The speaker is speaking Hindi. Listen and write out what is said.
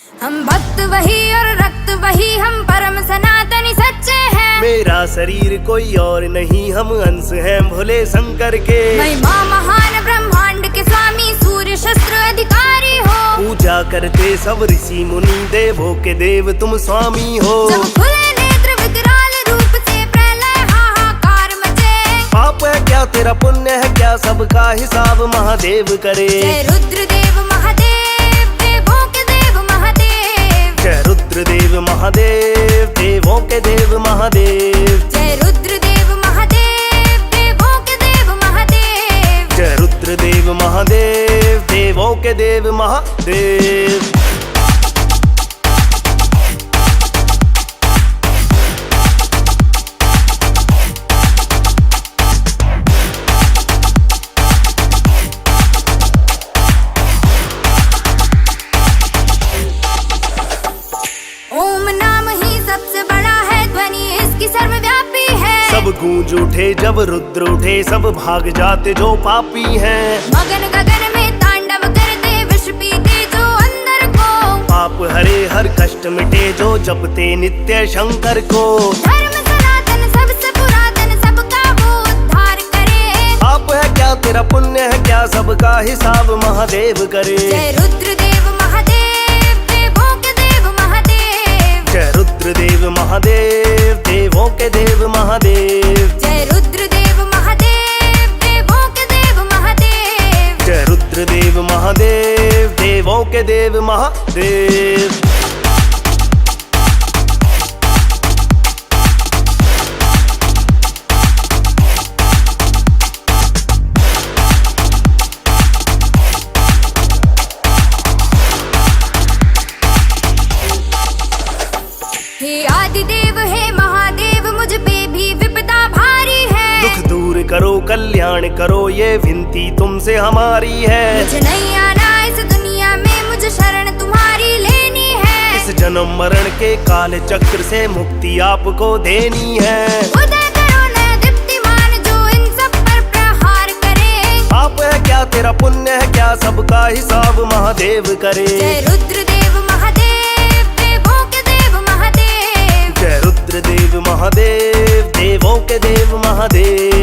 हम भक्त वही और रक्त वही, हम परम सनातनी सच्चे हैं। मेरा शरीर कोई और नहीं, हम अंश हैं भोले शंकर के। महिमा महान ब्रह्मांड के स्वामी, सूर्य शस्त्र अधिकारी हो। पूजा करते सब ऋषि मुनि, देवों के देव तुम स्वामी हो। जब खुले नेत्र विकराल रूप से प्रलय हाहाकार मचे। पाप है क्या तेरा, पुण्य है क्या, सबका हिसाब महादेव करे। जय रुद्रदेव महादेव, देवों के देव महादेव। जय रुद्रदेव महादेव, देवों के देव महादेव। जय रुद्रदेव महादेव, देवों के देव महादेव। जय रुद्रदेव महादेव, देवों के देव महादेव। ओम नाम ही सबसे बड़ा है, ध्वनि इसकी सर्वव्यापी है। सब गूंज उठे जब रुद्र उठे, सब भाग जाते जो पापी हैं। मगन गगन में तांडव करते, विष पीते जो अंदर को। पाप हरे हर कष्ट मिटे, जो जपते नित्य शंकर को। धर्म सनातन सबसे पुरातन, सबका वो उद्धार करे। पाप है क्या तेरा, पुण्य है क्या, सबका हिसाब महादेव करे। जय रुद्रदेव महादेव, देवों के देव महादेव। जय रुद्रदेव महादेव, देवों के देव महादेव। जय रुद्रदेव महादेव, देवों के देव महादेव। जय रुद्रदेव महादेव, देवों के देव महादेव। हे आदिदेव हे महादेव, मुझ पे भी विपदा भारी है। दुख दूर करो कल्याण करो, ये विनती तुमसे हमारी है। मुझे नहीं आना इस दुनिया में, मुझे शरण तुम्हारी लेनी है। इस जन्म मरण के काल चक्र से मुक्ति आपको देनी है। उदय करो नया दीप्तिमान, जो इन सब पर प्रहार करे। पाप है क्या तेरा, पुण्य है क्या, सबका हिसाब महादेव करे। जय रुद्रदेव महादेव, देवों के देव महादेव। जय रुद्रदेव महादेव, देवों के देव महादेव।